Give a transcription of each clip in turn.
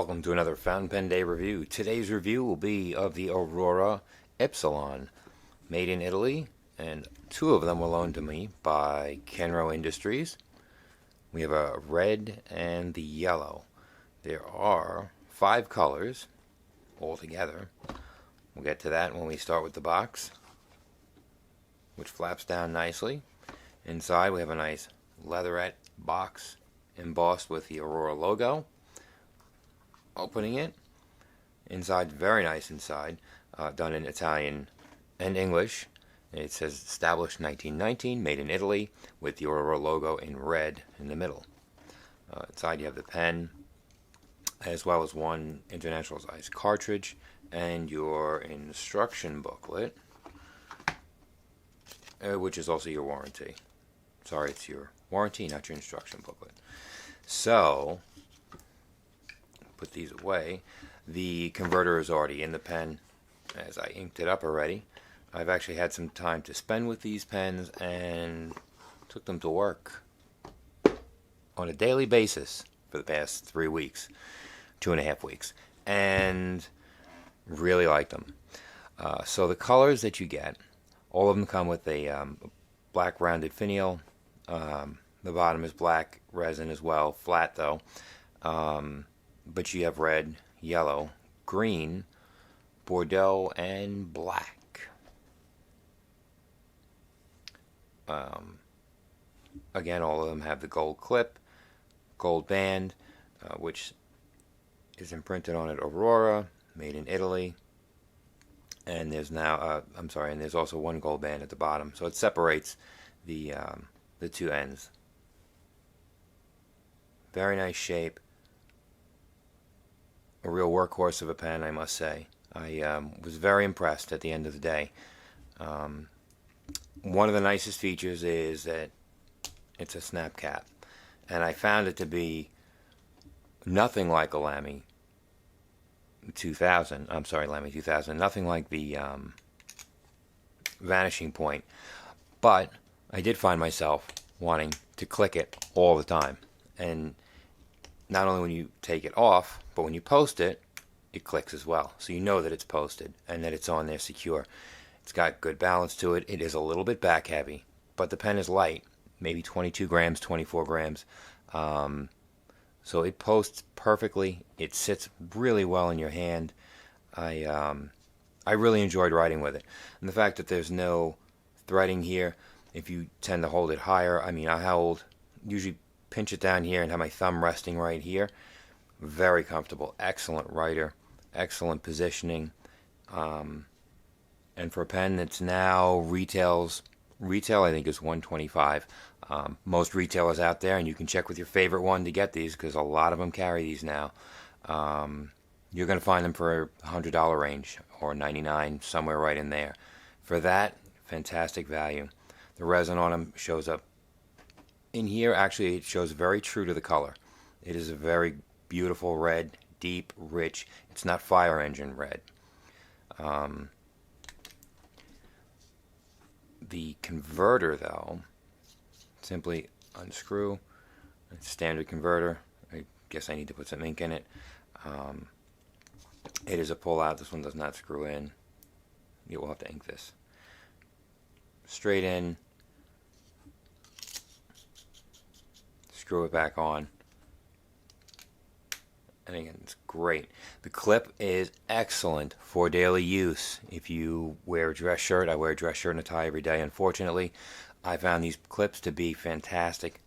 Welcome to another Fountain Pen Day review. Today's review will be of the Aurora Ipsilon, made in Italy, and two of them were loaned to me by Kenro Industries. We have a red and the yellow. There are 5 colors altogether. We'll get to that when we start with the box, which flaps down nicely. Inside we have a nice leatherette box embossed with the Aurora logo. Opening it, inside, very nice inside, done in Italian and English. It says established 1919, made in Italy, with the Aurora logo in red in the middle. Inside you have the pen, as well as one international size cartridge, and your instruction booklet, which is also your warranty. Sorry, it's your warranty, not your instruction booklet. So, put these away. The converter is already in the pen, as I inked it up already. I've actually had some time to spend with these pens and took them to work on a daily basis for the past 3 weeks, 2.5 weeks, and really like them. So the colors that you get, all of them come with a black rounded finial. The bottom is black resin as well, flat though. But you have red, yellow, green, Bordeaux, and black. Again, all of them have the gold clip, gold band, which is imprinted on it Aurora, made in Italy. And there's now, and there's also one gold band at the bottom, so it separates the two ends. Very nice shape. A real workhorse of a pen, I must say. I was very impressed at the end of the day. One of the nicest features is that it's a snap cap, and I found it to be nothing like a Lamy 2000. Lamy 2000. Nothing like the Vanishing Point, but I did find myself wanting to click it all the time, and not only when you take it off, but when you post it, it clicks as well. So you know that it's posted and that it's on there secure. It's got good balance to it. It is a little bit back heavy, but the pen is light, maybe 22 grams, 24 grams. So it posts perfectly. It sits really well in your hand. I really enjoyed writing with it. And the fact that there's no threading here, if you tend to hold it higher, I usually pinch it down here and have my thumb resting right here. Very comfortable, excellent writer, excellent positioning, and for a pen that's now retail I think is $125. Most retailers out there, and you can check with your favorite one to get these because a lot of them carry these now. You're going to find them for $100 range or $99, somewhere right in there. For that, fantastic value. The resin on them shows up in here. Actually, it shows very true to the color. It is a very beautiful red, deep, rich. It's not fire engine red. The converter, though, simply unscrew. It's a standard converter. I guess I need to put some ink in it. It is a pull-out. This one does not screw in. You will have to ink this. Straight in. Screw it back on. And again, it's great. The clip is excellent for daily use. If you wear a dress shirt, I wear a dress shirt and a tie every day, unfortunately. I found these clips to be fantastic.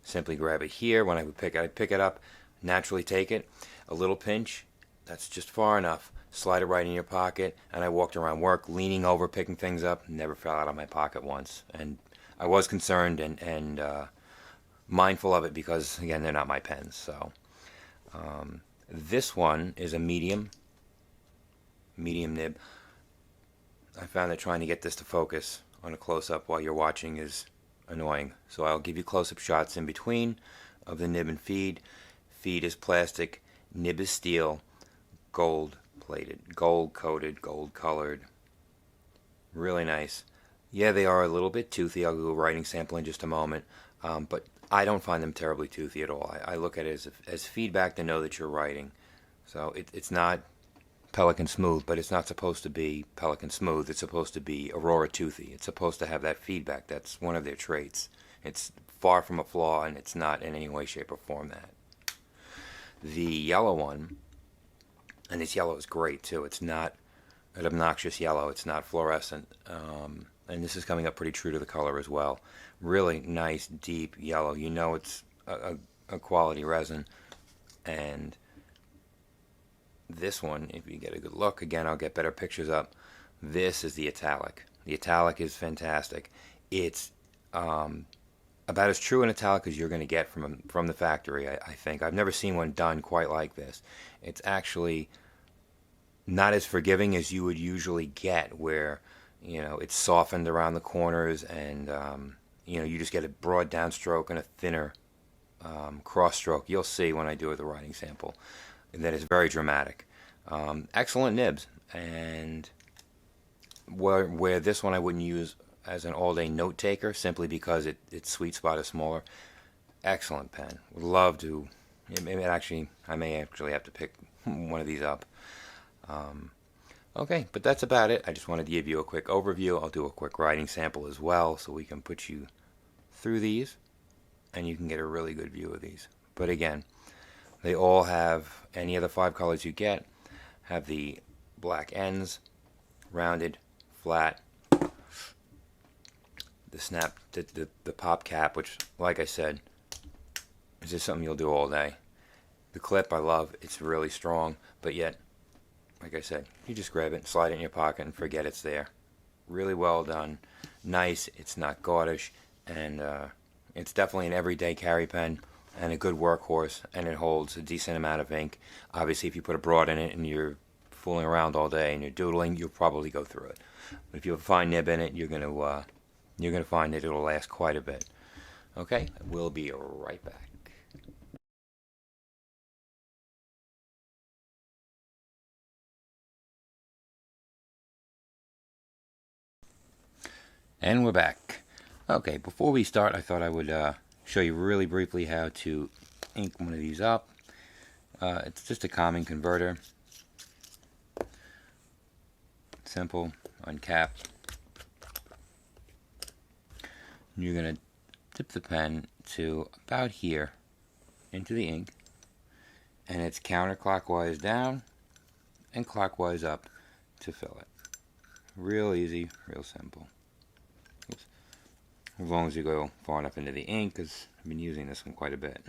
Simply grab it here. When I pick it up, naturally take it. A little pinch, that's just far enough. Slide it right in your pocket, and I walked around work leaning over, picking things up. Never fell out of my pocket once. And I was concerned and mindful of it because, again, they're not my pens. So this one is a medium nib. I found that trying to get this to focus on a close-up while you're watching is annoying. So I'll give you close-up shots in between of the nib and feed. Feed is plastic, nib is steel, gold plated, gold coated, gold colored. Really nice. Yeah, they are a little bit toothy. I'll do a writing sample in just a moment. But I don't find them terribly toothy at all. I look at it as feedback to know that you're writing. So it's not Pelican Smooth, but it's not supposed to be Pelican Smooth. It's supposed to be Aurora Toothy. It's supposed to have that feedback. That's one of their traits. It's far from a flaw, and it's not in any way, shape, or form that. The yellow one, and this yellow is great too. It's not an obnoxious yellow. It's not fluorescent. And this is coming up pretty true to the color as well. Really nice, deep yellow. You know it's a quality resin. And this one, if you get a good look, again, I'll get better pictures up. This is the Italic. The Italic is fantastic. It's about as true an Italic as you're going to get from the factory, I think. I've never seen one done quite like this. It's actually not as forgiving as you would usually get, where it's softened around the corners, and you just get a broad downstroke and a thinner cross stroke. You'll see when I do the writing sample that it's very dramatic. Excellent nibs, and where this one I wouldn't use as an all-day note taker, simply because its sweet spot is smaller. Excellent pen. Would love to. I may actually have to pick one of these up. Okay, but that's about it. I just wanted to give you a quick overview. I'll do a quick writing sample as well, so we can put you through these, and you can get a really good view of these. But again, they all have, any of the 5 colors you get, have the black ends, rounded, flat, the snap, the pop cap, which, like I said, is just something you'll do all day. The clip I love. It's really strong, but yet, like I said, you just grab it, slide it in your pocket, and forget it's there. Really well done. Nice. It's not gaudish, and it's definitely an everyday carry pen and a good workhorse, and it holds a decent amount of ink. Obviously, if you put a broad in it and you're fooling around all day and you're doodling, you'll probably go through it. But if you have a fine nib in it, you're gonna find that it'll last quite a bit. Okay, we'll be right back. And we're back. Okay, before we start, I thought I would show you really briefly how to ink one of these up. It's just a common converter. Simple, uncap. You're going to dip the pen to about here into the ink, and it's counterclockwise down and clockwise up to fill it. Real easy, real simple. Oops. As long as you go far enough into the ink, because I've been using this one quite a bit.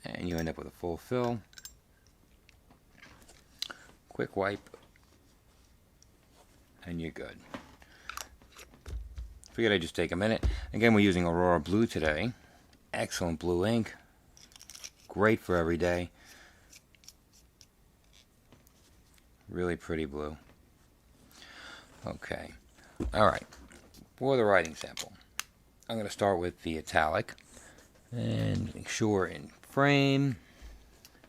And you end up with a full fill. Quick wipe, and you're good. Figured I'd just take a minute. Again, we're using Aurora Blue today. Excellent blue ink. Great for every day. Really pretty blue. Okay. Alright. For the writing sample, I'm going to start with the Italic. And make sure we're in frame.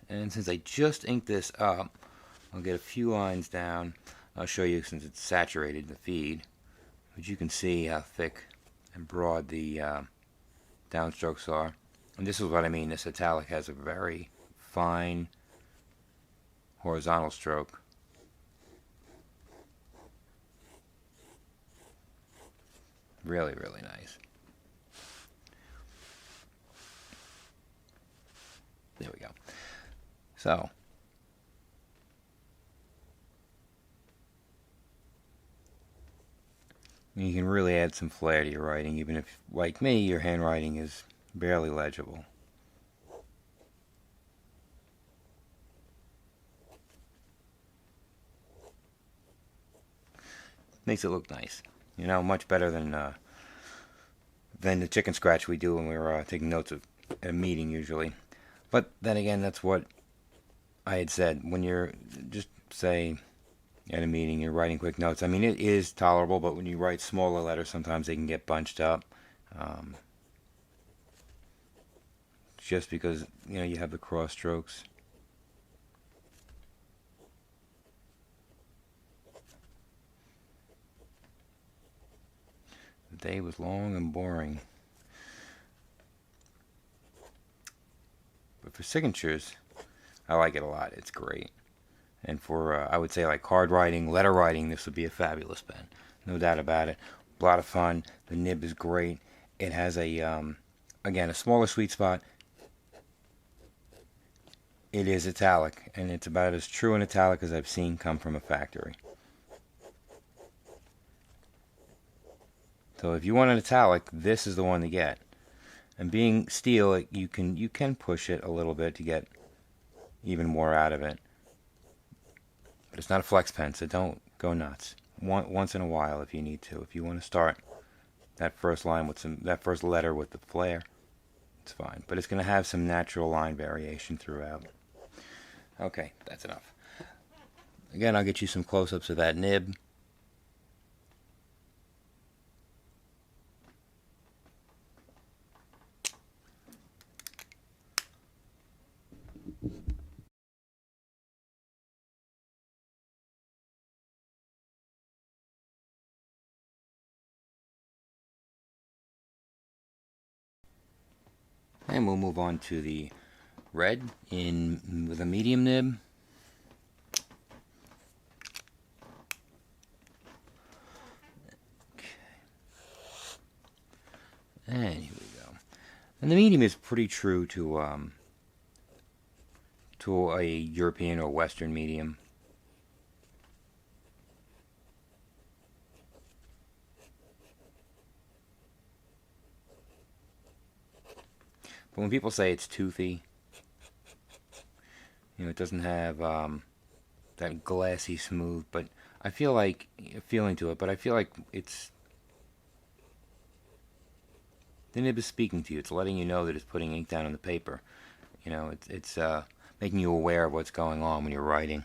And since I just inked this up, I'll get a few lines down. I'll show you, since it's saturated, the feed. But you can see how thick and broad the downstrokes are. And this is what I mean. This Italic has a very fine horizontal stroke. Really, really nice. There we go. So, you can really add some flair to your writing, even if, like me, your handwriting is barely legible. Makes it look nice. Much better than the chicken scratch we do when we're taking notes at a meeting usually. But then again, that's what I had said. When you're, just say, at a meeting, you're writing quick notes. I mean, it is tolerable, but when you write smaller letters, sometimes they can get bunched up. Just because, you have the cross strokes. The day was long and boring. for signatures, I like it a lot. It's great. And for, I would say, like card writing, letter writing, this would be a fabulous pen. No doubt about it. A lot of fun. The nib is great. It has a, again, a smaller sweet spot. It is Italic, and it's about as true an Italic as I've seen come from a factory. So if you want an Italic, this is the one to get. And being steel, you can push it a little bit to get even more out of it. But it's not a flex pen, so don't go nuts. Once in a while, if you need to. If you want to start that first line with that first letter with the flare, it's fine. But it's going to have some natural line variation throughout. Okay, that's enough. Again, I'll get you some close-ups of that nib. And we'll move on to the red with a medium nib. Okay. And here we go. And the medium is pretty true to a European or Western medium. But when people say it's toothy, it doesn't have that glassy smooth, but I feel like, feeling to it, but I feel like the nib is speaking to you. It's letting you know that it's putting ink down on the paper. It's making you aware of what's going on when you're writing.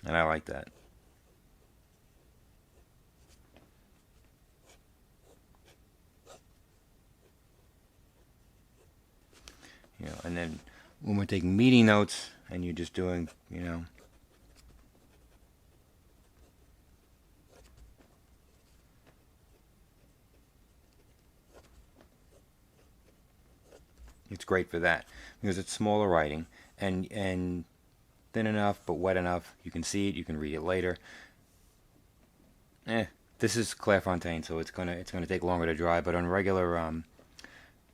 And I like that. And then when we're taking meeting notes and you're just doing, it's great for that because it's smaller writing and thin enough but wet enough. You can see it, you can read it later. This is Clairefontaine, so it's gonna take longer to dry. But on regular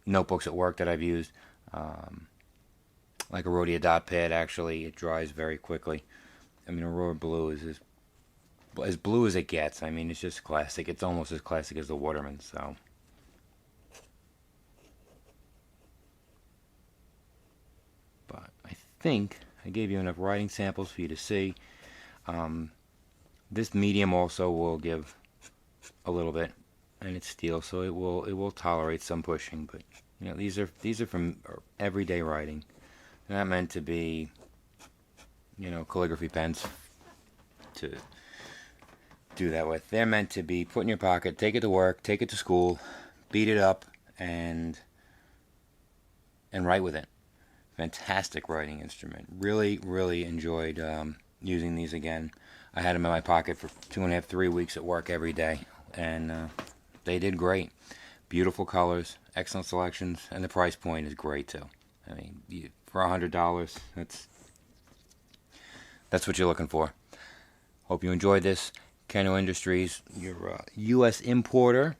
notebooks at work that I've used, like Aurora dot pad, actually it dries very quickly. I mean, Aurora Blue is as blue as it gets. I mean, it's just classic. It's almost as classic as the Waterman. So, but I think I gave you enough writing samples for you to see. This medium also will give a little bit, and it's steel, so it will tolerate some pushing. But these are from everyday writing. They're not meant to be, calligraphy pens to do that with. They're meant to be put in your pocket, take it to work, take it to school, beat it up, and write with it. Fantastic writing instrument. Really, really enjoyed using these again. I had them in my pocket for 2.5, 3 weeks at work every day, and they did great. Beautiful colors, excellent selections, and the price point is great too. I mean, for $100, that's what you're looking for. Hope you enjoyed this. Kenro Industries, your U.S. importer.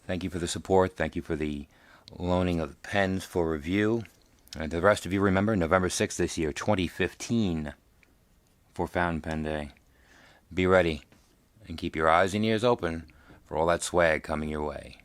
Thank you for the support. Thank you for the loaning of the pens for review. And the rest of you, remember, November 6th this year, 2015, for Fountain Pen Day. Be ready and keep your eyes and ears open for all that swag coming your way.